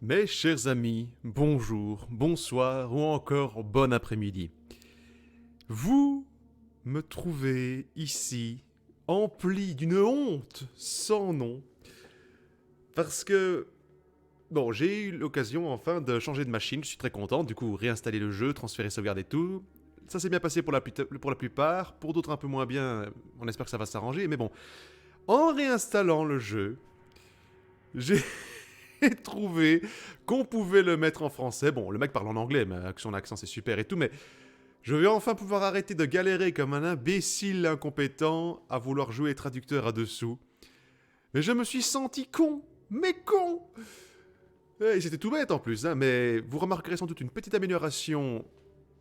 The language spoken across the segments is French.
Mes chers amis, bonjour, bonsoir ou encore bon après-midi. Vous me trouvez ici, empli d'une honte sans nom, parce que, bon, j'ai eu l'occasion enfin de changer de machine, je suis très content, du coup réinstaller le jeu, transférer, sauvegarder tout. Ça s'est bien passé pour pour la plupart, pour d'autres un peu moins bien, on espère que ça va s'arranger, mais bon. En réinstallant le jeu, j'ai trouvé qu'on pouvait le mettre en français. Bon, le mec parle en anglais, mais avec son accent c'est super et tout, mais je vais enfin pouvoir arrêter de galérer comme un imbécile incompétent à vouloir jouer traducteur à dessous. Et je me suis senti con, mais con. Et c'était tout bête en plus, hein, mais vous remarquerez sans doute une petite amélioration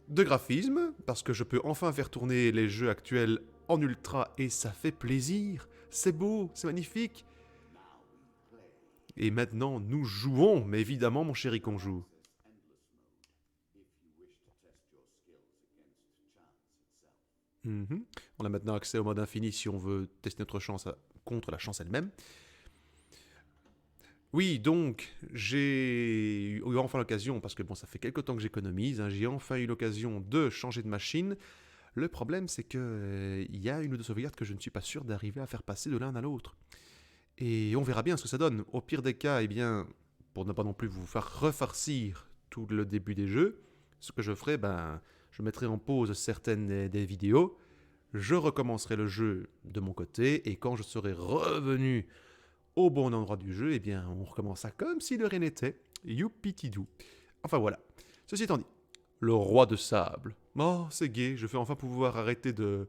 de graphisme, parce que je peux enfin faire tourner les jeux actuels en ultra et ça fait plaisir. C'est beau, c'est magnifique. Et maintenant, nous jouons, mais évidemment, mon chéri, qu'on joue. Mhm. On a maintenant accès au mode infini si on veut tester notre chance contre la chance elle-même. Oui, donc, j'ai eu enfin l'occasion, parce que bon, ça fait quelques temps que j'économise, hein, j'ai enfin eu l'occasion de changer de machine. Le problème, c'est que il y a une ou deux sauvegardes que je ne suis pas sûr d'arriver à faire passer de l'un à l'autre. Et on verra bien ce que ça donne. Au pire des cas, eh bien, pour ne pas non plus vous faire refarcir tout le début des jeux, ce que je ferai, ben, je mettrai en pause certaines des vidéos, je recommencerai le jeu de mon côté, et quand je serai revenu au bon endroit du jeu, eh bien, on recommencera comme si de rien n'était. Youpitidou. Enfin voilà. Ceci étant dit, le roi de sable. Oh, c'est gai, je vais enfin pouvoir arrêter de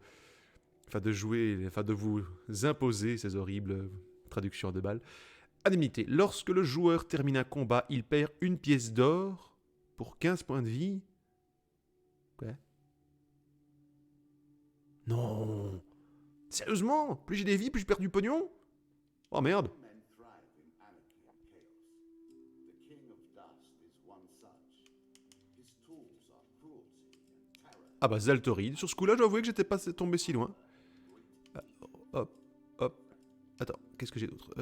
jouer, enfin de vous imposer ces horribles traductions de balles. Indemnité. Lorsque le joueur termine un combat, il perd une pièce d'or pour 15 points de vie. Ouais. Non. Sérieusement? Plus j'ai des vies, plus je perds du pognon? Oh merde. Ah bah Zaltoride. Sur ce coup-là, je dois avouer que j'étais pas tombé si loin. Ah, hop, hop. Attends, qu'est-ce que j'ai d'autre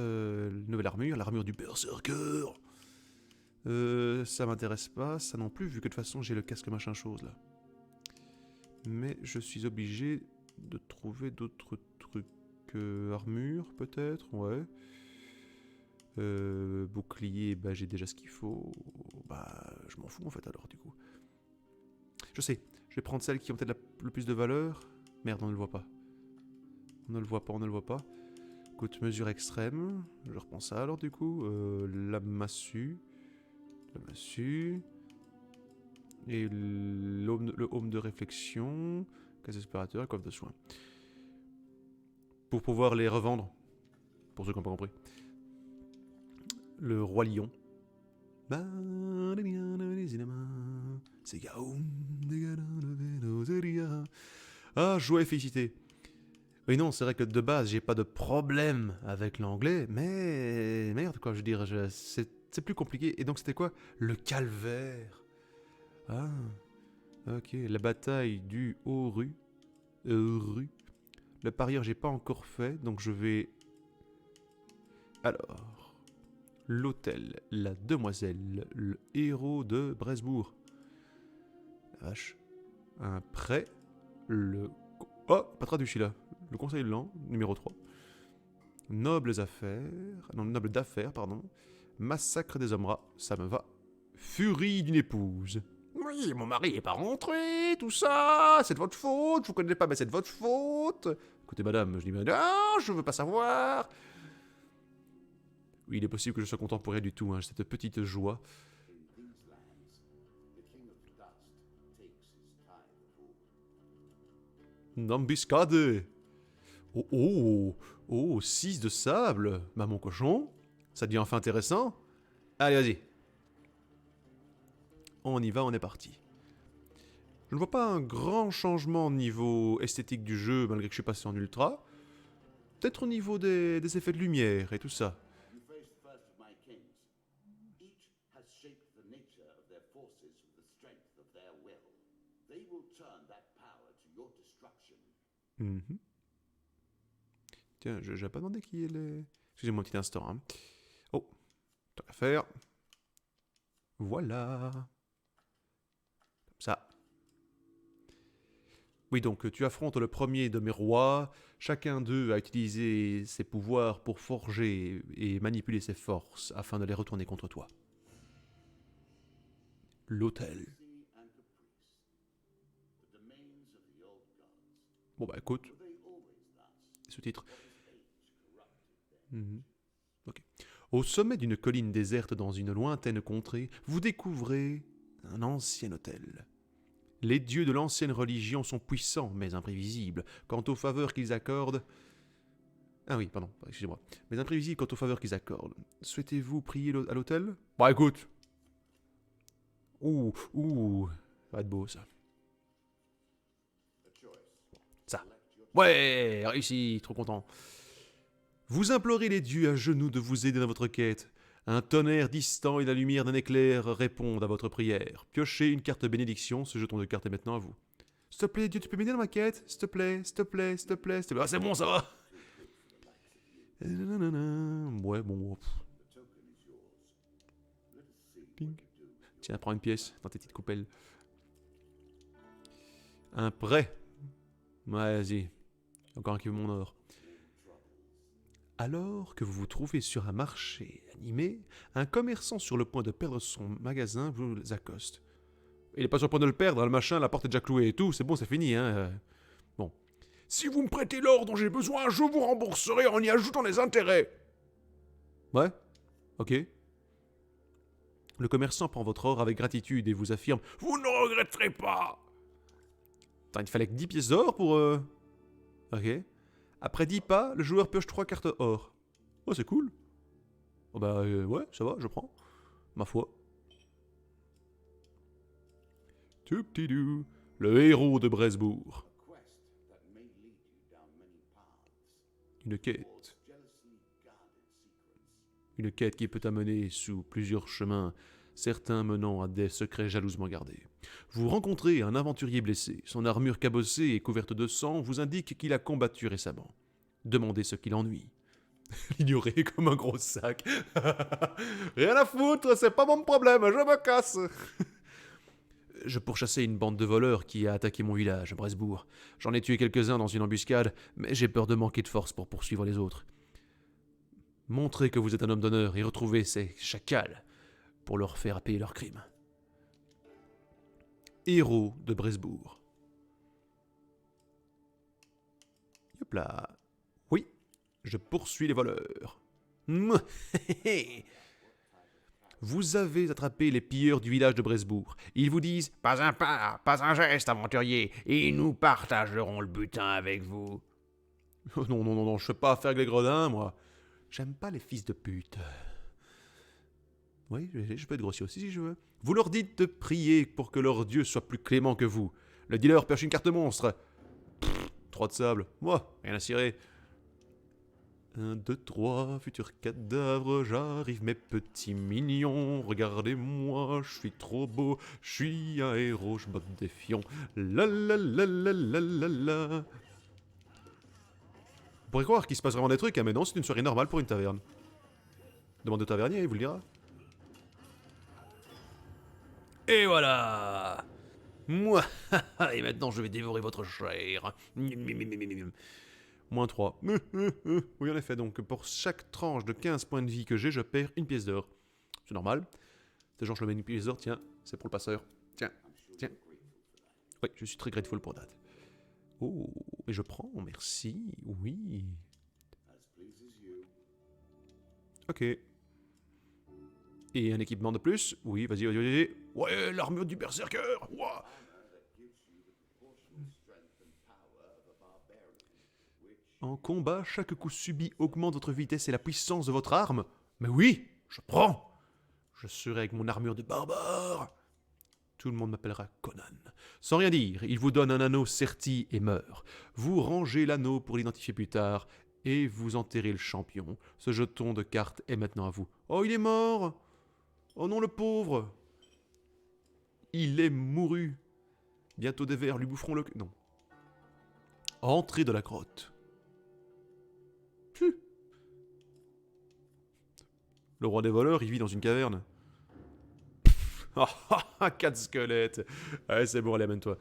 Nouvelle armure, l'armure du Berserker. Ça m'intéresse pas, ça non plus, vu que de toute façon j'ai le casque machin chose là. Mais je suis obligé de trouver d'autres trucs. Armure peut-être, ouais. Bouclier, bah j'ai déjà ce qu'il faut. Bah je m'en fous en fait alors du coup. Je sais, je vais prendre celles qui ont peut-être le plus de valeur. Merde, on ne le voit pas. On ne le voit pas, on ne le voit pas. Écoute, mesure extrême. Je reprends ça alors du coup. La massue. La massue. Et le home de réflexion. Casse aspirateur, coffre de soins. Pour pouvoir les revendre. Pour ceux qui n'ont pas compris. Le roi lion. Ah, joie et félicité. Oui, non, c'est vrai que de base, j'ai pas de problème avec l'anglais, mais merde, quoi, je veux dire, c'est plus compliqué. Et donc, c'était quoi? Le calvaire. Ah, ok. La bataille du Haut-Rue. Rue. Le parieur, j'ai pas encore fait, donc je vais. Alors. L'hôtel, la demoiselle, le héros de Bresbourg. La vache. Un prêt, le. Oh, pas traduit celui-là. Le conseil lent, numéro 3. Nobles affaires. Non, noble d'affaires, pardon. Massacre des hommes rats, ça me va. Furie d'une épouse. Oui, mon mari est pas rentré, tout ça, c'est de votre faute, je vous connais pas, mais c'est de votre faute. Écoutez, madame, je dis, non, je veux pas savoir. Oui, il est possible que je sois content pour rien du tout, hein, cette petite joie. Une Oh, oh, oh, 6 de sable. Bah, mon cochon, ça devient enfin intéressant. Allez, vas-y. On y va, on est parti. Je ne vois pas un grand changement au niveau esthétique du jeu, malgré que je suis passé en ultra. Peut-être au niveau des effets de lumière et tout ça. Mhm. Tiens, je n'ai pas demandé qui est les. Excusez-moi un petit instant. Hein. Oh, tant à faire. Voilà. Comme ça. Oui, donc tu affrontes le premier de mes rois. Chacun d'eux a utilisé ses pouvoirs pour forger et manipuler ses forces afin de les retourner contre toi. L'autel. Bon bah écoute, sous-titres. Mhm. Ok. Au sommet d'une colline déserte dans une lointaine contrée, vous découvrez un ancien hôtel. Les dieux de l'ancienne religion sont puissants mais imprévisibles quant aux faveurs qu'ils accordent. Ah oui, pardon, excusez-moi. Mais imprévisibles quant aux faveurs qu'ils accordent. Souhaitez-vous prier à l'hôtel? Bah écoute. Ouh, ça va être beau ça. Ça. Ouais, réussi, trop content. Vous implorez les dieux à genoux de vous aider dans votre quête. Un tonnerre distant et la lumière d'un éclair répondent à votre prière. Piochez une carte bénédiction, ce jeton de carte est maintenant à vous. S'il te plaît, Dieu, tu peux m'aider dans ma quête? S'il te plaît, s'il te plaît, s'il te plaît, s'il te plaît. Ah, c'est bon, ça va. Ouais, bon. Ping. Tiens, prends une pièce dans tes petites coupelles. Un prêt. Ouais, vas-y. Encore un qui veut mon or. Alors que vous vous trouvez sur un marché animé, un commerçant sur le point de perdre son magasin vous accoste. Il est pas sur le point de le perdre, le machin, la porte est déjà clouée et tout, c'est bon, c'est fini, hein. Bon. Si vous me prêtez l'or dont j'ai besoin, je vous rembourserai en y ajoutant des intérêts. Ouais, ok. Le commerçant prend votre or avec gratitude et vous affirme « Vous ne regretterez pas !» Attends, il fallait que 10 pièces d'or pour... Ok. Après 10 pas, le joueur pioche 3 cartes or. Oh, c'est cool. Oh bah ouais, ça va, je prends. Ma foi. Touptidou, le héros de Bresbourg. Une quête. Une quête qui peut amener sous plusieurs chemins, certains menant à des secrets jalousement gardés. Vous rencontrez un aventurier blessé. Son armure cabossée et couverte de sang vous indique qu'il a combattu récemment. Demandez ce qui l'ennuie. L'ignorer comme un gros sac. Rien à foutre, c'est pas mon problème, je me casse. Je pourchassais une bande de voleurs qui a attaqué mon village, Bresbourg. J'en ai tué quelques-uns dans une embuscade, mais j'ai peur de manquer de force pour poursuivre les autres. Montrez que vous êtes un homme d'honneur et retrouvez ces chacals pour leur faire payer leurs crimes. Héros de Bresbourg. Hop là. Oui, je poursuis les voleurs. Vous avez attrapé les pilleurs du village de Bresbourg. Ils vous disent « Pas un pas, pas un geste, aventurier, et nous partagerons le butin avec vous. » Oh non, je fais pas affaire avec les gredins, moi. J'aime pas les fils de pute. Oui, je peux être grossier aussi si je veux. Vous leur dites de prier pour que leur dieu soit plus clément que vous. Le dealer pioche une carte monstre. 3 de sable. Moi, rien à cirer. 1, 2, 3, futur cadavre, j'arrive mes petits mignons, regardez-moi, je suis trop beau, je suis un héros, je botte des fions, la la la la la la la. On pourrait croire qu'il se passe vraiment des trucs, hein, mais non, c'est une soirée normale pour une taverne. Demande au tavernier, il vous le dira. Et voilà. Moi, et maintenant je vais dévorer votre chair. Moins 3. Oui, en effet, donc pour chaque tranche de 15 points de vie que j'ai, je perds une pièce d'or. C'est normal. C'est genre, je le mets une pièce d'or, tiens, c'est pour le passeur. Tiens. Oui, je suis très grateful pour that. Oh, et je prends, merci, oui. Ok. Et un équipement de plus? Oui, vas-y. Ouais, l'armure du berserker. Ouah. En combat, chaque coup subi augmente votre vitesse et la puissance de votre arme. Mais oui, je prends. Je serai avec mon armure de barbare. Tout le monde m'appellera Conan. Sans rien dire, il vous donne un anneau serti et meurt. Vous rangez l'anneau pour l'identifier plus tard et vous enterrez le champion. Ce jeton de carte est maintenant à vous. Oh, il est mort. Oh non, le pauvre. Il est mouru. Bientôt des vers lui boufferont le... Non. Entrez de la grotte. Le roi des voleurs, il vit dans une caverne. Ah, 4 squelettes. Ouais, c'est bon, allez, amène-toi.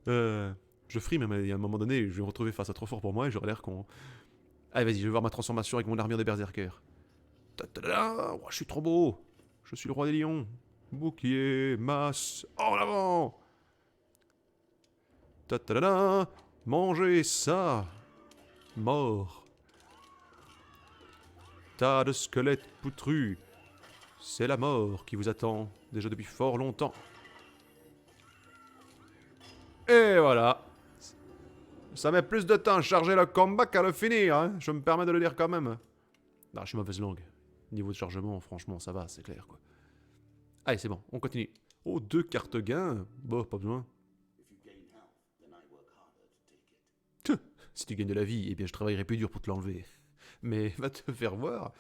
Je frime, mais à un moment donné, je vais me retrouver face à trop fort pour moi et j'aurai l'air con. Allez, vas-y, je vais voir ma transformation avec mon armure des berserkers. Oh, je suis trop beau. Je suis le roi des lions. Bouclier, masse, en avant. Mangez ça. Mort. Tas de squelettes poutrus. C'est la mort qui vous attend, déjà depuis fort longtemps. Et voilà. Ça met plus de temps à charger le combat qu'à le finir, hein. Je me permets de le dire quand même. Non, je suis mauvaise langue. Niveau de chargement, franchement, ça va, c'est clair, quoi. Allez, c'est bon, on continue. Oh, 2 cartes gains. Bon, pas besoin. Si tu gagnes de la vie, eh bien je travaillerai plus dur pour te l'enlever. Mais va te faire voir.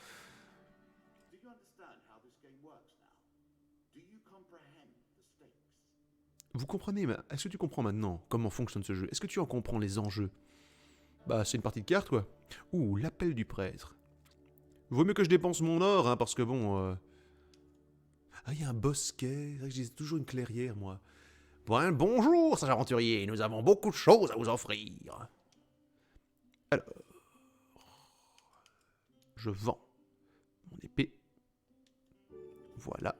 Vous comprenez, mais est-ce que tu comprends maintenant comment fonctionne ce jeu? Est-ce que tu en comprends les enjeux? Bah, c'est une partie de cartes, quoi. Ouh, l'appel du prêtre. Vaut mieux que je dépense mon or, hein, parce que bon... Ah, il y a un bosquet. J'ai toujours une clairière, moi. Bon, bonjour, sage aventurier. Nous avons beaucoup de choses à vous offrir. Alors... Je vends mon épée. Voilà.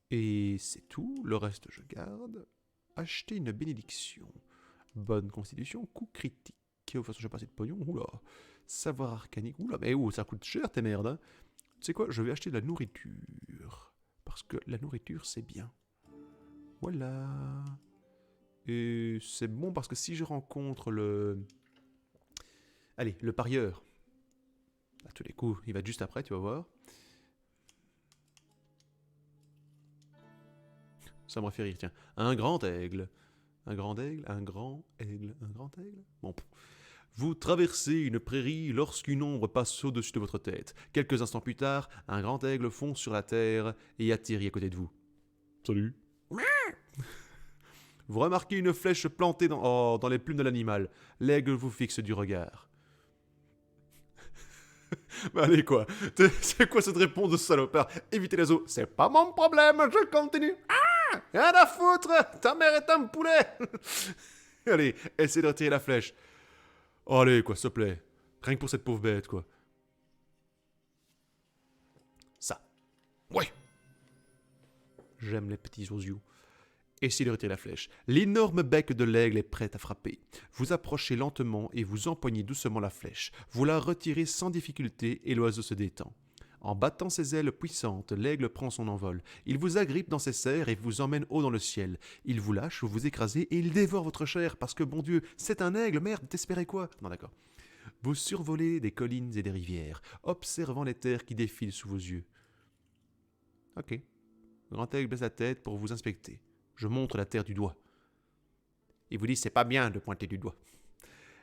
Et c'est tout. Le reste, je garde. Acheter une bénédiction. Bonne constitution, coup critique. De toute façon, j'ai pas assez de pognon. Oula. Savoir arcanique. Oula, mais oh, ça coûte cher tes merdes. Hein. Tu sais quoi, je vais acheter de la nourriture. Parce que la nourriture, c'est bien. Voilà. Et c'est bon parce que si je rencontre le... Allez, le parieur. À tous les coups, il va être juste après, tu vas voir. Ça me fait rire, tiens. Un grand aigle. Un grand aigle, un grand aigle, un grand aigle. Bon. Vous traversez une prairie lorsqu'une ombre passe au-dessus de votre tête. Quelques instants plus tard, un grand aigle fond sur la terre et atterrit à côté de vous. Salut. Vous remarquez une flèche plantée dans les plumes de l'animal. L'aigle vous fixe du regard. Bah allez quoi, c'est quoi cette réponse de salopard? Évitez les os, c'est pas mon problème, je continue. Ah, rien à foutre, ta mère est un poulet. Allez, essayez de retirer la flèche. Oh, allez quoi, s'il te plaît. Rien que pour cette pauvre bête quoi. Ça. Ouais. J'aime les petits osios. Essayez de retirer la flèche. L'énorme bec de l'aigle est prêt à frapper. Vous approchez lentement et vous empoignez doucement la flèche. Vous la retirez sans difficulté et l'oiseau se détend. En battant ses ailes puissantes, l'aigle prend son envol. Il vous agrippe dans ses serres et vous emmène haut dans le ciel. Il vous lâche, vous vous écrasez et il dévore votre chair parce que, bon Dieu, c'est un aigle, merde, t'espérais quoi? Non, d'accord. Vous survolez des collines et des rivières, observant les terres qui défilent sous vos yeux. Ok. Grand aigle baisse la tête pour vous inspecter. Je montre la terre du doigt. Il vous dit c'est pas bien de pointer du doigt.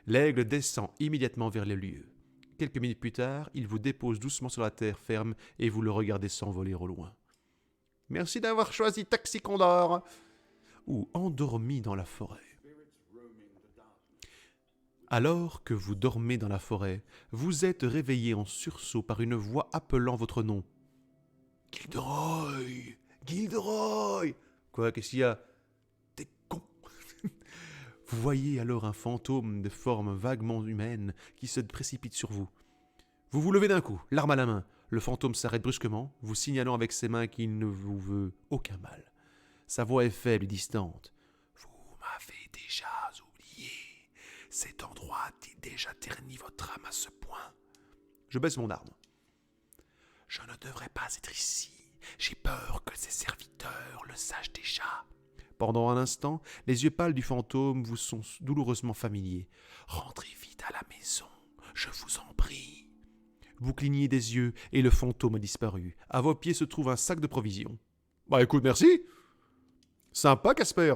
L'aigle descend immédiatement vers les lieux. Quelques minutes plus tard, il vous dépose doucement sur la terre ferme et vous le regardez s'envoler au loin. Merci d'avoir choisi Taxi Condor. Ou endormi dans la forêt. Alors que vous dormez dans la forêt, vous êtes réveillé en sursaut par une voix appelant votre nom. Gilderoy! Gilderoy! Quoi, qu'est-ce qu'il y a? T'es con! Vous voyez alors un fantôme de forme vaguement humaine qui se précipite sur vous. Vous vous levez d'un coup, l'arme à la main. Le fantôme s'arrête brusquement, vous signalant avec ses mains qu'il ne vous veut aucun mal. Sa voix est faible et distante. Vous m'avez déjà oublié. Cet endroit a déjà terni votre âme à ce point. Je baisse mon arme. Je ne devrais pas être ici. J'ai peur que ses serviteurs le sachent déjà. Pendant un instant, les yeux pâles du fantôme vous sont douloureusement familiers. Rentrez vite à la maison, je vous en prie. Vous clignez des yeux et le fantôme a disparu. À vos pieds se trouve un sac de provisions. Bah écoute, merci. Sympa, Casper.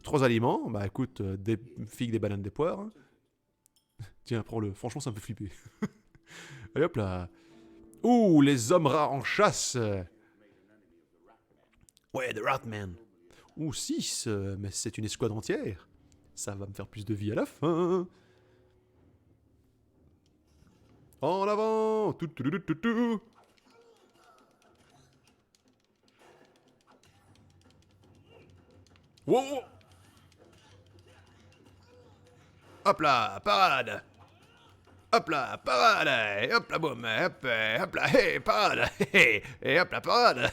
3 aliments, bah écoute, des figues, des bananes, des poires. Hein. Tiens, prends-le. Franchement, ça me fait flipper. Allez hop là. Ouh, les hommes rats en chasse. Ouais, The Ratman. Ou 6, mais c'est une escouade entière. Ça va me faire plus de vie à la fin. En avant. Tout. Wow! Hop là, parade! Hop là, parade! Et hop là, boum! Hop là, hé, parade! Et hop là, parade!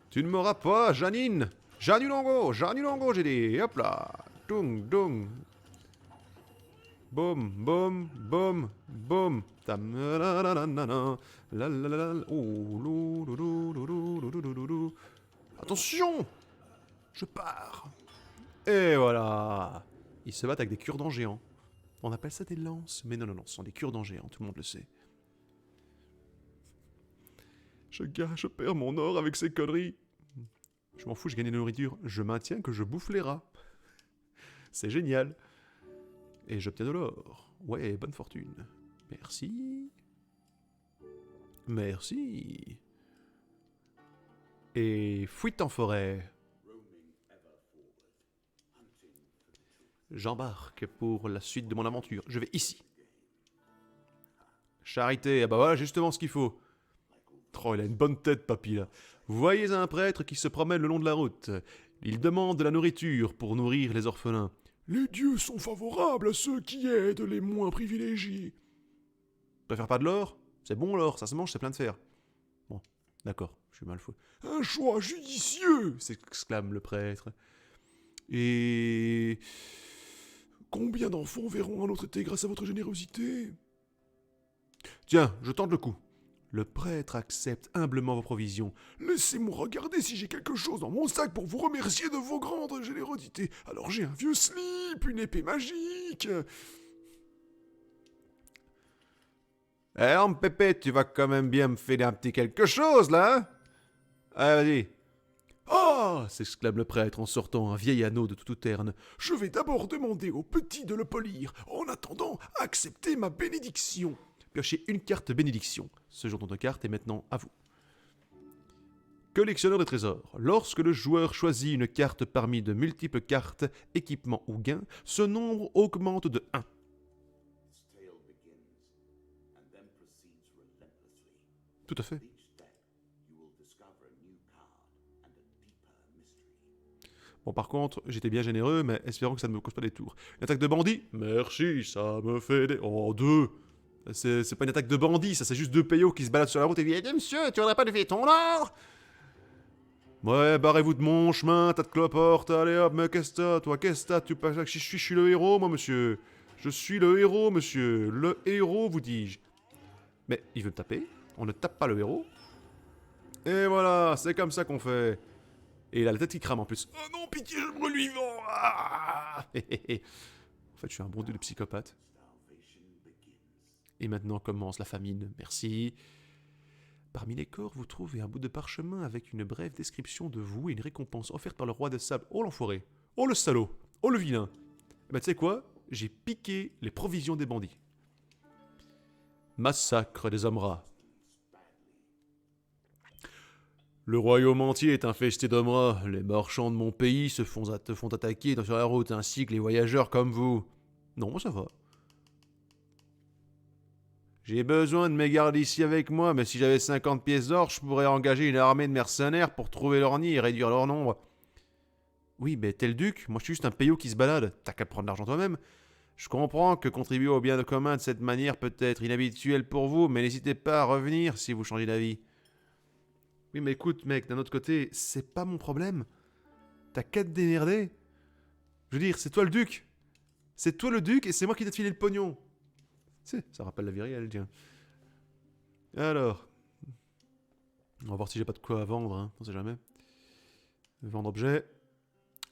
Tu ne m'auras pas, Janine! Janulongo, j'ai dit! Hop là! Dung, dung! Boum, boum, boum, boum! Tam, la la la la la la la la la. Oh, lou, lou, lou, lou, lou, lou, lou, lou, lou. Attention! Je pars! Et voilà! Ils se battent avec des cure-dents géants. On appelle ça des lances, mais non, ce sont des cure-dents géants, tout le monde le sait. Je perds mon or avec ces conneries. Je m'en fous, j'ai gagné de la nourriture. Je maintiens que je bouffe les rats. C'est génial. Et j'obtiens de l'or. Ouais, bonne fortune. Merci. Merci. Et fuite en forêt. J'embarque pour la suite de mon aventure. Je vais ici. Charité, ah bah voilà justement ce qu'il faut. Oh, il a une bonne tête, papy, là. Vous voyez un prêtre qui se promène le long de la route. Il demande de la nourriture pour nourrir les orphelins. Les dieux sont favorables à ceux qui aident les moins privilégiés. Préfère pas de l'or? C'est bon l'or, ça se mange, c'est plein de fer. Bon, d'accord, je suis mal fou. Un choix judicieux, S'exclame le prêtre. Et... Combien d'enfants verront un autre été grâce à votre générosité? Tiens, je tente le coup. Le prêtre accepte humblement vos provisions. Laissez-moi regarder si j'ai quelque chose dans mon sac pour vous remercier de vos grandes générosités. Alors j'ai un vieux slip, une épée magique. Eh, homme Pépé, tu vas quand même bien me filer un petit quelque chose, là, hein? Allez, vas-y. Ah! S'exclame le prêtre en sortant un vieil anneau de toute terne. Je vais d'abord demander au petit de le polir. En attendant, acceptez ma bénédiction. Piochez une carte bénédiction. Ce genre de carte est maintenant à vous. Collectionneur de trésors. Lorsque le joueur choisit une carte parmi de multiples cartes, équipements ou gains, ce nombre augmente de 1. Tout à fait. Bon, par contre, j'étais bien généreux, mais espérons que ça ne me cause pas des tours. Une attaque de bandit? Merci, ça me fait des... Oh, 2. C'est pas une attaque de bandit, ça c'est juste 2 payos qui se baladent sur la route et disent « Eh, monsieur, tu voudrais pas lever ton or ?» Ouais, barrez-vous de mon chemin, tas de cloportes, allez hop, mais qu'est-ce que t'as, toi, qu'est-ce que t'as, tu passes, je suis le héros, moi, monsieur. Je suis le héros, monsieur, le héros, vous dis-je. Mais il veut me taper, on ne tape pas le héros. Et voilà, c'est comme ça qu'on fait. Et il a la tête qui crame en plus. Oh non, pitié, je me lui vends. Ah. En fait, je suis un bon dieu de psychopathe. Et maintenant commence la famine, merci. Parmi les corps, vous trouvez un bout de parchemin avec une brève description de vous et une récompense offerte par le roi de sable. Oh l'enfoiré, oh le salaud, oh le vilain. Eh ben tu sais quoi, j'ai piqué les provisions des bandits. Massacre des hommes rats. Le royaume entier est infesté d'hommes rats. Les marchands de mon pays se font attaquer sur la route, ainsi que les voyageurs comme vous. Non, moi ça va. J'ai besoin de mes gardes ici avec moi, mais si j'avais 50 pièces d'or, je pourrais engager une armée de mercenaires pour trouver leur nid et réduire leur nombre. Oui, mais t'es le duc, moi je suis juste un payot qui se balade. T'as qu'à prendre l'argent toi-même. Je comprends que contribuer au bien commun de cette manière peut être inhabituel pour vous, mais n'hésitez pas à revenir si vous changez d'avis. Oui, mais écoute, mec, d'un autre côté, c'est pas mon problème. T'as qu'à te démerder. Je veux dire, c'est toi le duc. C'est toi le duc et c'est moi qui t'ai filé le pognon. Ça rappelle la vie réelle, tiens. Alors. On va voir si j'ai pas de quoi à vendre, hein. On sait jamais. Vendre objet.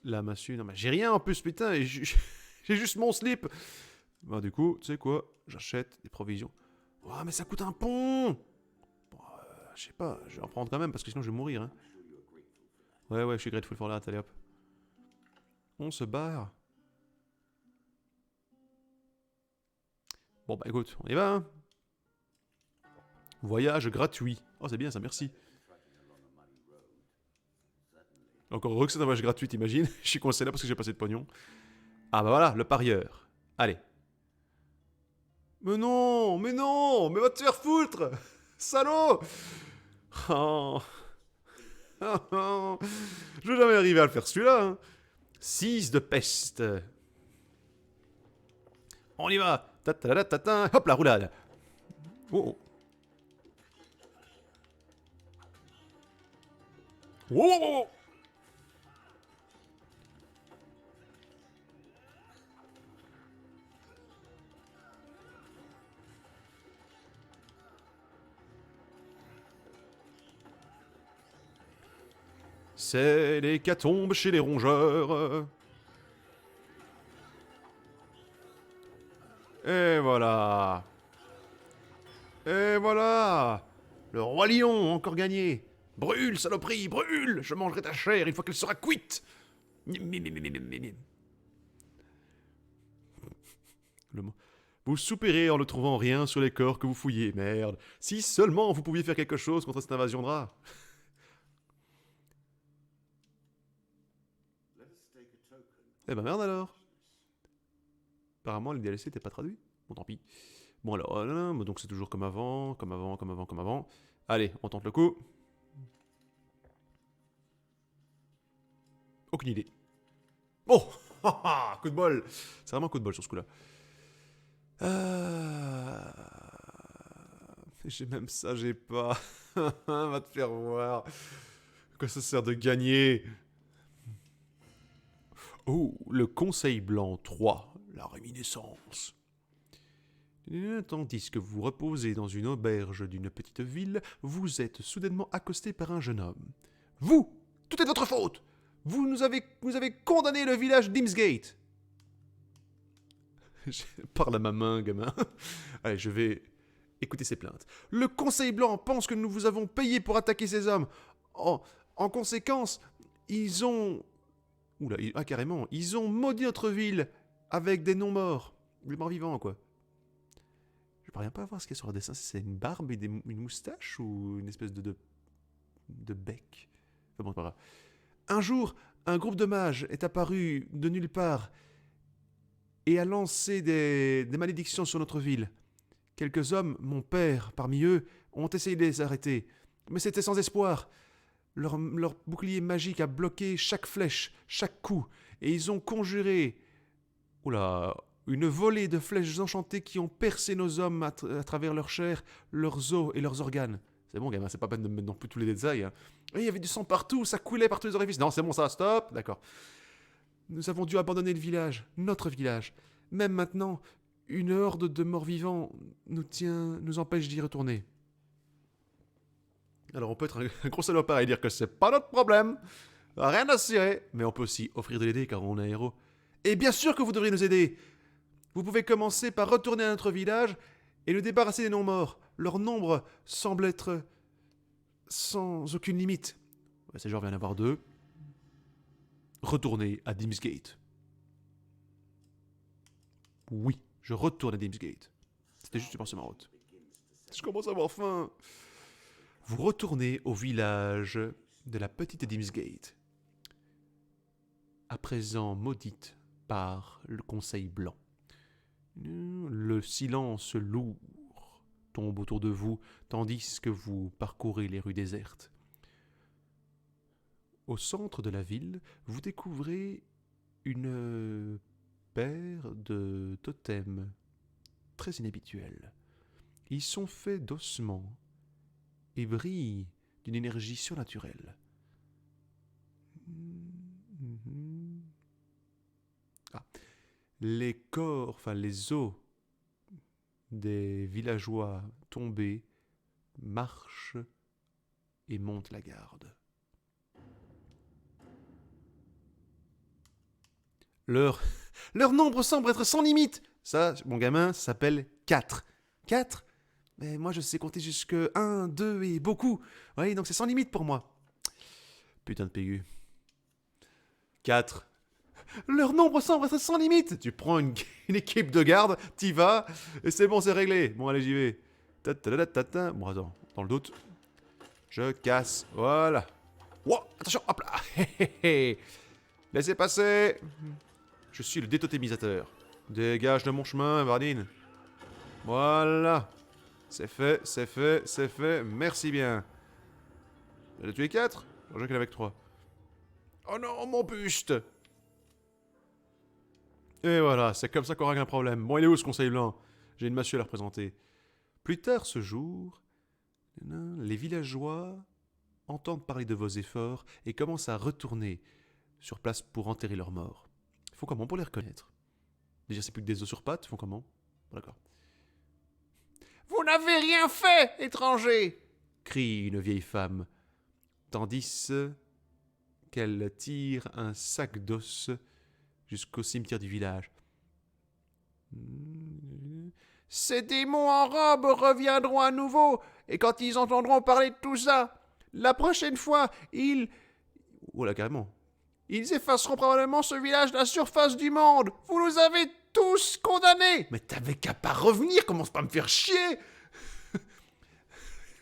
La massue. Non, mais j'ai rien en plus, putain. Et j'ai juste mon slip. Bah, du coup, tu sais quoi? J'achète des provisions. Oh, mais ça coûte un pont! Bon, je sais pas, je vais en prendre quand même parce que sinon je vais mourir, hein. Ouais, je suis grateful for that, allez hop. On se barre. Bon bah écoute, on y va, hein. Voyage gratuit. Oh c'est bien ça, merci. Encore heureux que c'est un voyage gratuit, t'imagines? Je suis coincé là parce que j'ai passé de pognon. Ah bah voilà, le parieur. Allez. Mais non, mais va te faire foutre! Salaud! Oh. Je vais jamais arriver à le faire celui-là. Hein. 6 de peste. On y va. Ta-ta-ta-ta-ta. Hop, la roulade. Oh. Oh. C'est l'hécatombe chez les rongeurs. Et voilà. Et voilà. Le roi lion, encore gagné. Brûle, saloperie, brûle. Je mangerai ta chair une fois qu'elle sera cuite. Vous soupirez en ne trouvant rien sur les corps que vous fouillez. Merde. Si seulement vous pouviez faire quelque chose contre cette invasion de rats. Eh ben merde alors. Apparemment le DLC n'était pas traduit. Bon tant pis. Bon alors, donc c'est toujours comme avant, comme avant, comme avant, comme avant. Allez, on tente le coup. Aucune idée. Oh. Coup de bol. C'est vraiment un coup de bol sur ce coup-là. J'ai même ça, j'ai pas. Va te faire voir. Quoi ça sert de gagner? Oh, le Conseil Blanc 3, la réminiscence. Tandis que vous reposez dans une auberge d'une petite ville, vous êtes soudainement accosté par un jeune homme. Vous! Tout est de votre faute! Vous avez condamné le village d'Imsgate! Parle à ma main, gamin. Allez, je vais écouter ces plaintes. Le Conseil Blanc pense que nous vous avons payé pour attaquer ces hommes. En conséquence, ils ont... Oula, carrément, ils ont maudit notre ville avec des non-morts. Des morts vivants, quoi. Je parviens pas à voir ce qu'il y a sur le dessin. C'est une barbe et une moustache ou une espèce de bec. Enfin bon, c'est pas grave. Un jour, un groupe de mages est apparu de nulle part et a lancé des malédictions sur notre ville. Quelques hommes, mon père parmi eux, ont essayé de les arrêter. Mais c'était sans espoir. Leur bouclier magique a bloqué chaque flèche, chaque coup, et ils ont conjuré une volée de flèches enchantées qui ont percé nos hommes à travers leur chair, leurs os et leurs organes. C'est bon, gamin, c'est pas peine de me mettre non plus tous les détails. Hein. Et il y avait du sang partout, ça coulait par tous les orifices. Non, c'est bon, ça, stop, d'accord. Nous avons dû abandonner le village, notre village. Même maintenant, une horde de morts-vivants nous empêche d'y retourner. Alors on peut être un gros salopard et dire que c'est pas notre problème, rien à cirer, mais on peut aussi offrir de l'aider car on est un héros. Et bien sûr que vous devriez nous aider. Vous pouvez commencer par retourner à notre village et nous débarrasser des non-morts. Leur nombre semble être sans aucune limite. C'est genre, il vient d'en avoir 2. Retournez à Dimsgate. Oui, je retourne à Dimsgate. C'était juste une pensée marotte. Je commence à avoir faim. Vous retournez au village de la petite Dimsgate, à présent maudite par le Conseil Blanc. Le silence lourd tombe autour de vous, tandis que vous parcourez les rues désertes. Au centre de la ville, vous découvrez une paire de totems très inhabituels. Ils sont faits d'ossements et brille d'une énergie surnaturelle. Les corps, les os des villageois tombés marchent et montent la garde. Leur nombre semble être sans limite. Ça, mon gamin, ça s'appelle 4. 4 ? Mais moi, je sais compter jusque 1, 2 et beaucoup. Oui, donc c'est sans limite pour moi. Putain de PU. 4. Leur nombre semble être sans limite. Tu prends une équipe de garde, t'y vas, et c'est bon, c'est réglé. Bon, allez, j'y vais. Bon, attends, dans le doute. Je casse, voilà. Wow, attention, hop là. Laissez passer. Je suis le détotémisateur. Dégage de mon chemin, Vardine. Voilà. C'est fait, c'est fait, c'est fait. Merci bien. Vous avez tué 4 ? J'ai qu'elle avec 3. Oh non, mon buste! Et voilà, c'est comme ça qu'on règle un problème. Bon, il est où ce conseil blanc? J'ai une massue à leur présenter. Plus tard ce jour, les villageois entendent parler de vos efforts et commencent à retourner sur place pour enterrer leurs morts. Ils font comment pour les reconnaître? Déjà, c'est plus que des os sur pattes, ils font comment? D'accord. Vous n'avez rien fait, étranger! Crie une vieille femme, tandis qu'elle tire un sac d'os jusqu'au cimetière du village. Ces démons en robe reviendront à nouveau, et quand ils entendront parler de tout ça, la prochaine fois, oh là, carrément. Ils effaceront probablement ce village de la surface du monde. Vous nous avez tous condamnés. Mais t'avais qu'à pas revenir, commence pas à me faire chier.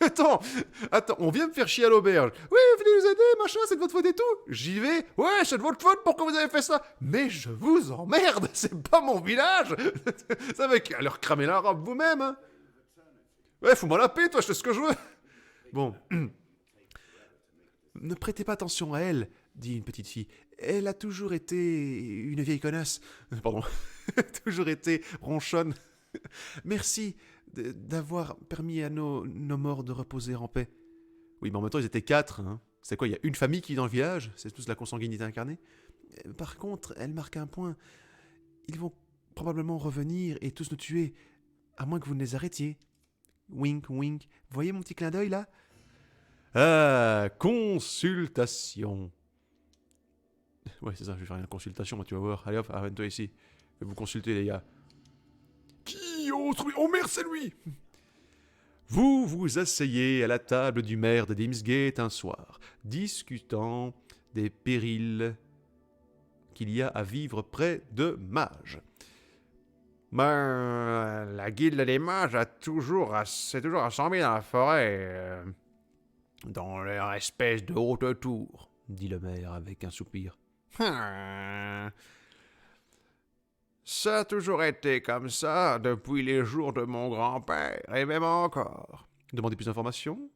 Attends, on vient me faire chier à l'auberge. Oui, venez nous aider, machin, c'est de votre faute et tout. J'y vais. Ouais, c'est de votre faute, pourquoi vous avez fait ça? Mais je vous emmerde, c'est pas mon village. Ça va qu'à leur cramer la robe vous-même. Hein. Ouais, fous-moi la paix, toi, je fais ce que je veux. Bon. Ne prêtez pas attention à elle, dit une petite fille. Elle a toujours été une vieille connasse. Pardon. Toujours été ronchonne. Merci d'avoir permis à nos morts de reposer en paix. Oui, mais en même temps, ils étaient 4. Hein. C'est quoi, il y a une famille qui est dans le village? C'est tous la consanguinité incarnée. Par contre, elle marque un point. Ils vont probablement revenir et tous nous tuer, à moins que vous ne les arrêtiez. Wink, wink. Voyez mon petit clin d'œil, là? Ah, consultation. Ouais, c'est ça, je vais faire une consultation, moi, tu vas voir. Allez hop, arrête-toi ici. Je vais vous consulter, les gars. Qui autre? Oh merde, c'est lui! Vous vous asseyez à la table du maire de Dimsgate un soir, discutant des périls qu'il y a à vivre près de mages. Ben, la guilde des mages s'est toujours assemblée dans la forêt, dans leur espèce de haute tour, dit le maire avec un soupir. Ça a toujours été comme ça depuis les jours de mon grand-père, et même encore. Demandez plus d'informations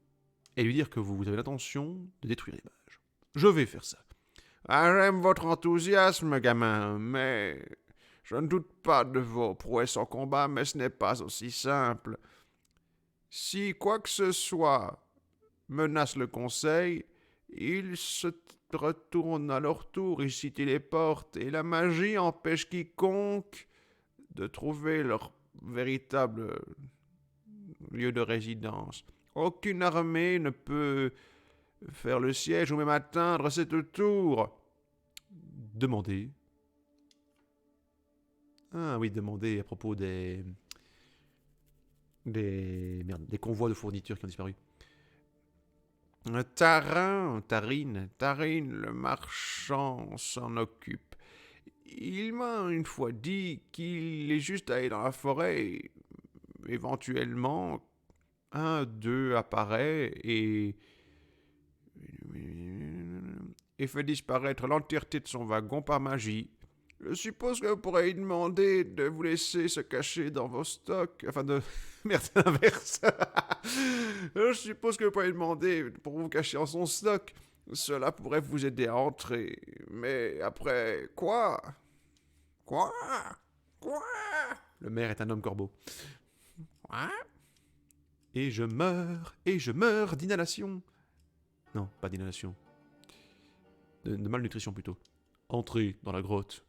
et lui dire que vous avez l'intention de détruire les mages. Je vais faire ça. Ah, j'aime votre enthousiasme, gamin, mais je ne doute pas de vos prouesses en combat, mais ce n'est pas aussi simple. Si quoi que ce soit menace le conseil, ils se retournent à leur tour, ils téléportent, et la magie empêche quiconque de trouver leur véritable lieu de résidence. Aucune armée ne peut faire le siège ou même atteindre cette tour. Demandez. Ah oui, demandez à propos des convois de fournitures qui ont disparu. Tarine, le marchand s'en occupe. Il m'a une fois dit qu'il est juste allé dans la forêt et éventuellement d'eux apparaît et fait disparaître l'entièreté de son wagon par magie. Je suppose que vous pourrez lui demander de vous laisser se cacher dans vos stocks. Enfin, Merde, c'est l'inverse. Je suppose que vous pourrez lui demander pour vous cacher en son stock. Cela pourrait vous aider à entrer. Mais après, quoi? Le maire est un homme corbeau. Quoi? Et je meurs d'inhalation. Non, pas d'inhalation. De malnutrition plutôt. Entrez dans la grotte.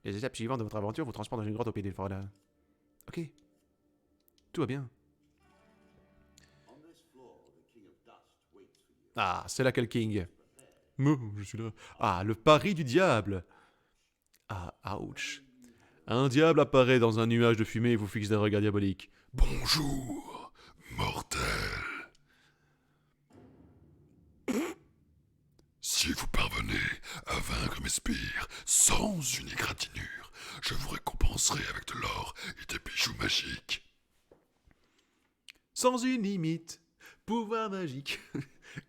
Les étapes suivantes de votre aventure vous transportent dans une grotte au pied des forêts. Ok. Tout va bien. Ah, c'est là quel king. Je suis là. Ah, le pari du diable. Ah, ouch. Un diable apparaît dans un nuage de fumée et vous fixe d'un regard diabolique. Bonjour, mortel. Si vous parvenez à vaincre mes sbires sans une égratignure, je vous récompenserai avec de l'or et des bijoux magiques. Sans une limite, pouvoir magique.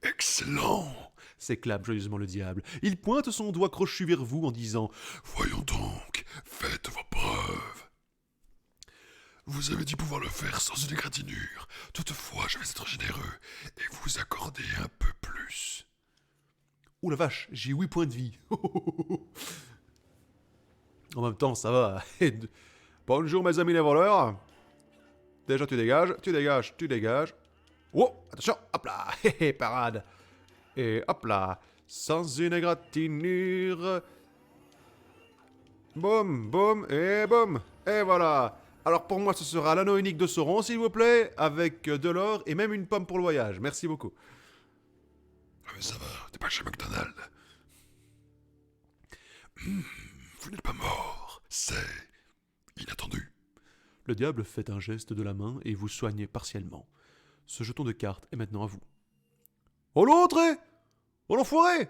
Excellent! S'éclame joyeusement le diable. Il pointe son doigt crochu vers vous en disant « Voyons donc, faites vos preuves. » Vous avez dit pouvoir le faire sans une égratignure. Toutefois, je vais être généreux et vous accorder un peu plus. Ouh la vache, j'ai 8 points de vie. En même temps, ça va. Bonjour mes amis les voleurs. Déjà tu dégages, tu dégages, tu dégages. Oh, attention, hop là, parade. Et hop là, sans une égratignure. Boum, boum, et boum. Et voilà. Alors pour moi, ce sera l'anneau unique de Sauron, s'il vous plaît, avec de l'or et même une pomme pour le voyage. Merci beaucoup. Ah mais ça va, t'es pas chez McDonald's. Vous n'êtes pas mort. C'est inattendu. Le diable fait un geste de la main et vous soigne partiellement. Ce jeton de carte est maintenant à vous. Oh l'autre! Oh l'enfoiré!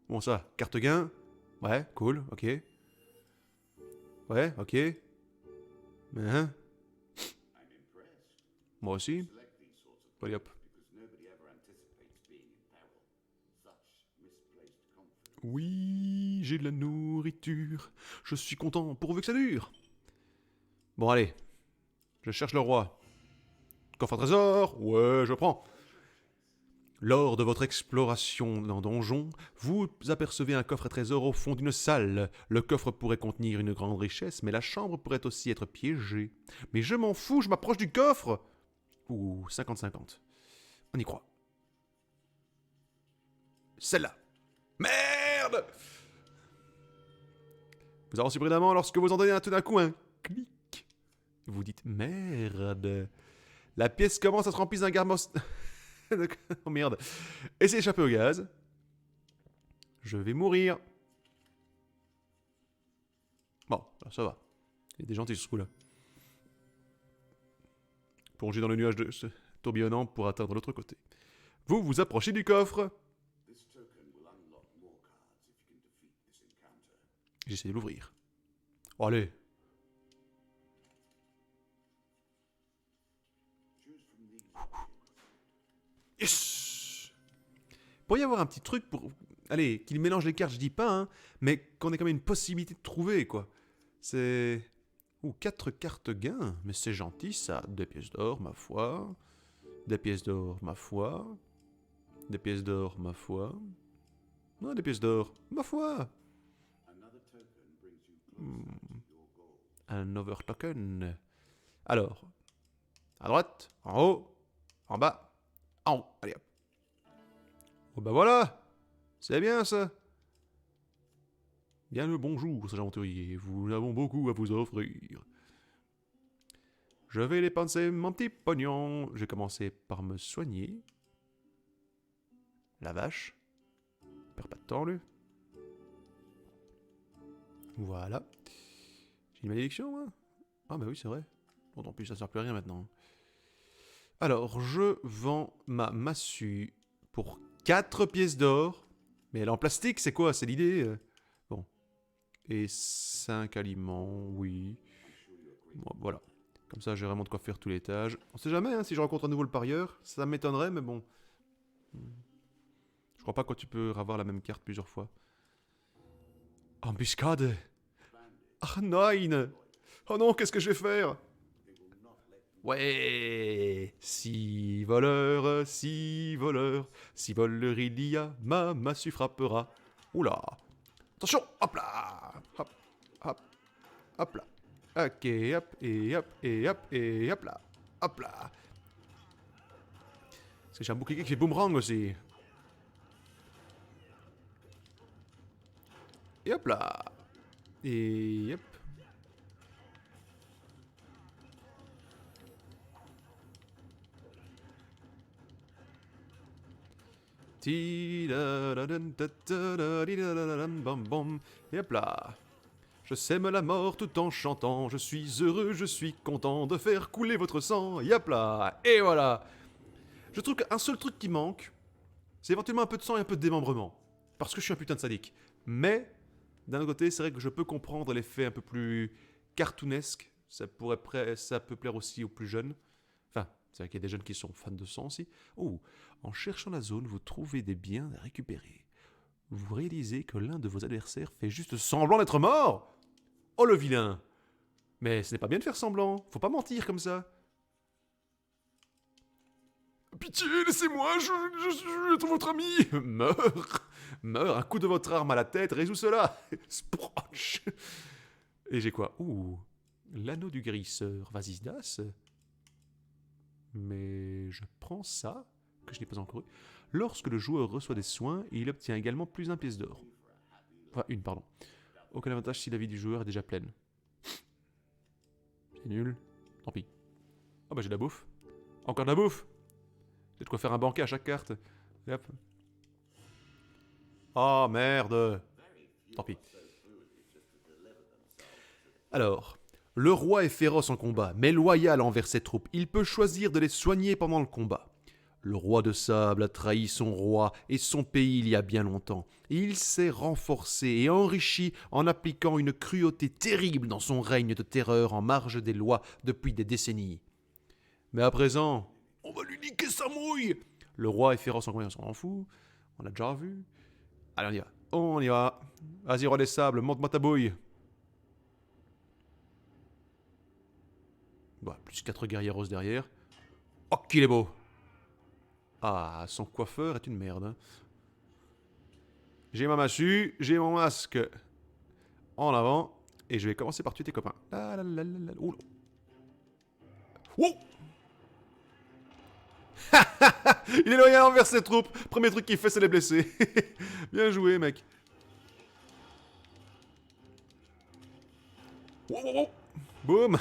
Bon ça, carte gain. Ouais, cool, ok. Ouais, ok. Hein? Moi aussi. Allez hop. Oui, j'ai de la nourriture. Je suis content pourvu que ça dure. Bon allez, je cherche le roi. Coffre à trésor? Ouais, je prends. Lors de votre exploration dans donjon, vous apercevez un coffre à trésor au fond d'une salle. Le coffre pourrait contenir une grande richesse, mais la chambre pourrait aussi être piégée. Mais je m'en fous, je m'approche du coffre. Ouh, 50-50. On y croit. Celle-là. Merde! Vous avez reçu prudemment lorsque vous entendez tout d'un coup un clic. Vous dites merde. La pièce commence à se remplir d'un garmos... oh merde. Essayez d'échapper au gaz. Je vais mourir. Bon, alors ça va. Il y a des gentils sur ce coup-là. Plongez dans le nuage de ce tourbillonnant pour atteindre l'autre côté. Vous vous approchez du coffre. J'essaie de l'ouvrir. Oh, allez. Yes! Il pourrait y avoir un petit truc pour... Allez, qu'il mélange les cartes, je dis pas, hein, mais qu'on ait quand même une possibilité de trouver, quoi. C'est... Ouh, 4 cartes gains. Mais c'est gentil, ça. 2 pièces d'or, ma foi. 2 pièces d'or, ma foi. 2 pièces d'or, ma foi. Non, 2 pièces d'or, ma foi. Un over token. Alors, à droite, en haut, en bas, en haut. Allez hop. Oh bah voilà. C'est bien ça. Bien le bonjour, sage aventurier. Nous avons beaucoup à vous offrir. Je vais dépenser mon petit pognon. Je vais commencer par me soigner. La vache. Perds pas de temps, lui. Voilà. J'ai une malédiction, moi? Ah bah oui, c'est vrai. Bon, en plus, ça sert plus à rien maintenant. Alors, je vends ma massue pour 4 pièces d'or. Mais elle est en plastique, c'est quoi? C'est l'idée? Bon. Et 5 aliments, oui. Bon, voilà. Comme ça, j'ai vraiment de quoi faire tout l'étage. On sait jamais, hein, si je rencontre à nouveau le parieur. Ça m'étonnerait, mais bon. Je crois pas que tu peux avoir la même carte plusieurs fois. Embuscade! Ah, nein! Oh non, qu'est-ce que je vais faire? Ouais! 6 voleurs, 6 voleurs. 6 voleurs il y a, ma massue frappera. Oula! Attention! Hop là! Hop, hop, hop là. Ok, hop, et hop, et hop, et hop là. Hop là! Parce que j'ai un bouclier qui fait boomerang aussi. Et hop là! Et hop. Et hop là. Je sème la mort tout en chantant. Je suis heureux, je suis content de faire couler votre sang. Et hop là. Et voilà. Je trouve qu'un seul truc qui manque, c'est éventuellement un peu de sang et un peu de démembrement. Parce que je suis un putain de sadique. Mais, d'un autre côté, c'est vrai que je peux comprendre l'effet un peu plus cartoonesque. Ça peut plaire aussi aux plus jeunes. Enfin, c'est vrai qu'il y a des jeunes qui sont fans de sang aussi. Oh, en cherchant la zone, vous trouvez des biens à récupérer. Vous réalisez que l'un de vos adversaires fait juste semblant d'être mort. Oh le vilain! Mais ce n'est pas bien de faire semblant. Faut pas mentir comme ça. Pitié, laissez-moi, je suis votre ami. Meurs. Meurs, un coup de votre arme à la tête résout cela. Sproch. Et j'ai quoi? Ouh, l'anneau du guérisseur. Vas-y, das. Mais je prends ça, que je n'ai pas encore eu. Lorsque le joueur reçoit des soins, il obtient également plus d'un pièce d'or. Enfin, une, pardon. Aucun avantage si la vie du joueur est déjà pleine. C'est nul. Tant pis. Ah bah j'ai de la bouffe. Encore de la bouffe. J'ai de quoi faire un banquet à chaque carte. Et hop. Oh merde. Tant pis. Alors, le roi est féroce en combat, mais loyal envers ses troupes. Il peut choisir de les soigner pendant le combat. Le roi de sable a trahi son roi et son pays il y a bien longtemps. Il s'est renforcé et enrichi en appliquant une cruauté terrible dans son règne de terreur en marge des lois depuis des décennies. Mais à présent, on va lui niquer sa mouille. Le roi est féroce en combat, on s'en fout. On l'a déjà vu. Allez, on y va. On y va. Vas-y, roi des sables, monte-moi ta bouille. Bah, plus 4 guerriers roses derrière. Oh, qu'il est beau! Ah, son coiffeur est une merde. Hein. J'ai ma massue, j'ai mon masque en avant, et je vais commencer par tuer tes copains. Oh. Oh. Il est loyal envers ses troupes. Premier truc qu'il fait, c'est les blesser. Bien joué, mec. Oh. Boum.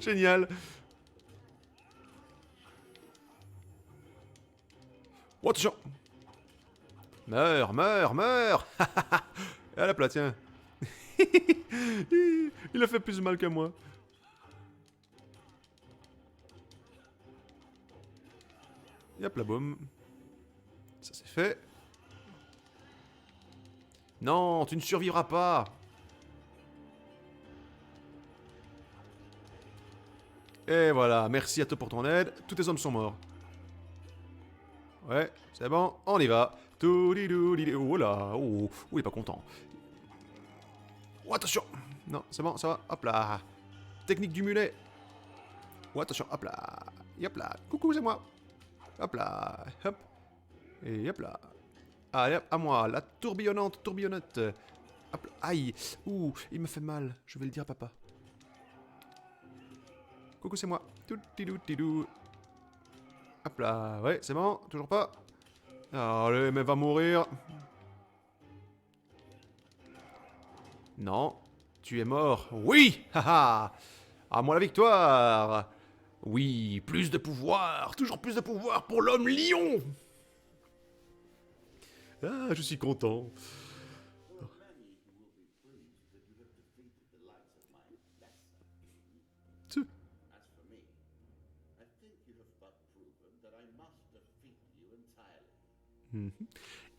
Génial. Oh, attention. Meurs, meurs, meurs. Et à la plat, tiens. Il a fait plus de mal que moi. Et hop là, boum. Ça c'est fait. Non, tu ne survivras pas. Et voilà, merci à toi pour ton aide. Tous tes hommes sont morts. Ouais, c'est bon, on y va. Oh là, oh, il est pas content. Oh, attention. Non, c'est bon, ça va. Hop là. Technique du mulet. Oh, attention, hop là. Et hop là. Coucou, c'est moi. Hop là. Hop. Et hop là. Allez, hop, à moi. La tourbillonnante. Hop là. Aïe. Ouh, il me fait mal. Je vais le dire à papa. Coucou, c'est moi. Tidou. Hop là. Ouais, c'est bon. Toujours pas. Allez, mais va mourir. Non. Tu es mort. Oui. Haha. À moi la victoire. Oui, plus de pouvoir. Toujours plus de pouvoir pour l'homme lion. Ah, je suis content.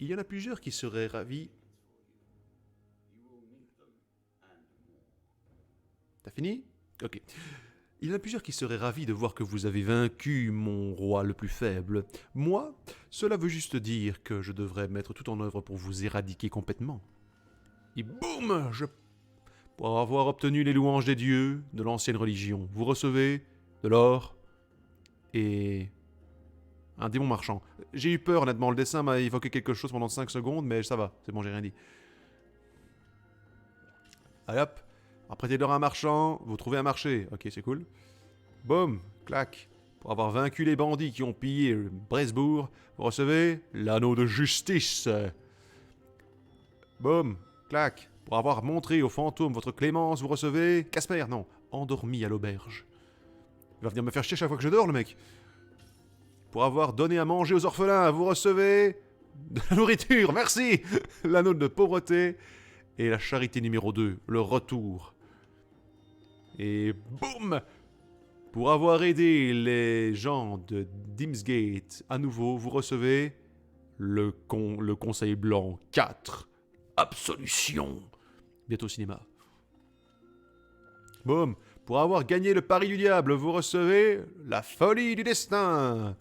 Il y en a plusieurs qui seraient ravis. T'as fini? Ok. Il y en a plusieurs qui seraient ravis de voir que vous avez vaincu mon roi le plus faible. Moi, cela veut juste dire que je devrais mettre tout en œuvre pour vous éradiquer complètement. Et boum! Pour avoir obtenu les louanges des dieux de l'ancienne religion, vous recevez de l'or et un démon marchand. J'ai eu peur, honnêtement. Le dessin m'a évoqué quelque chose pendant 5 secondes, mais ça va. C'est bon, j'ai rien dit. Allez hop. Prêtez de l'or à un marchand. Vous trouvez un marché. Ok, c'est cool. Boum. Clac. Pour avoir vaincu les bandits qui ont pillé Bresbourg, vous recevez l'anneau de justice. Boum. Clac. Pour avoir montré aux fantômes votre clémence, vous recevez... Casper, non. Endormi à l'auberge. Il va venir me faire chier chaque fois que je dors, le mec. Pour avoir donné à manger aux orphelins, vous recevez de la nourriture, merci. L'anneau de pauvreté et la charité numéro 2, le retour. Et boum. Pour avoir aidé les gens de Dimsgate, à nouveau, vous recevez le conseil blanc 4, absolution. Bientôt au cinéma. Boum. Pour avoir gagné le pari du diable, vous recevez la folie du destin.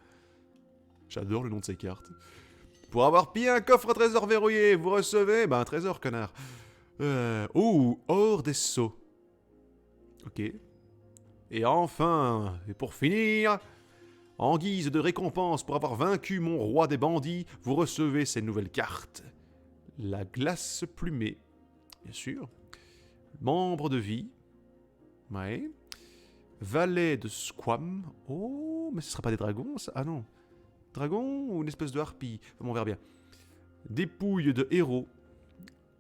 J'adore le nom de ces cartes. Pour avoir pillé un coffre à trésor verrouillé, vous recevez... un trésor, connard. Or des sceaux. Ok. Et enfin, et pour finir, En guise de récompense pour avoir vaincu mon roi des bandits, vous recevez ces nouvelles cartes. La glace plumée, bien sûr. Membre de vie. Ouais. Valet de Squam. Oh, mais ce ne sera pas des dragons, ça? Ah non. Dragon ou une espèce de harpie? Enfin, on verra bien. Dépouille de héros.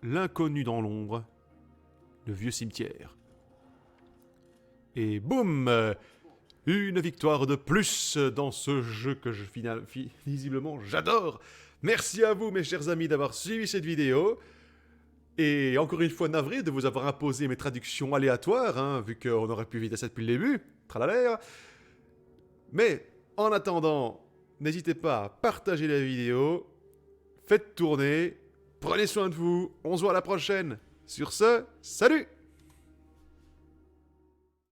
L'inconnu dans l'ombre. Le vieux cimetière. Et boum! Une victoire de plus dans ce jeu que visiblement j'adore. Merci à vous mes chers amis d'avoir suivi cette vidéo. Et encore une fois navré de vous avoir imposé mes traductions aléatoires, hein, vu qu'on aurait pu éviter ça depuis le début. Tralala. Mais en attendant, n'hésitez pas à partager la vidéo, faites tourner, prenez soin de vous, on se voit à la prochaine. Sur ce, salut!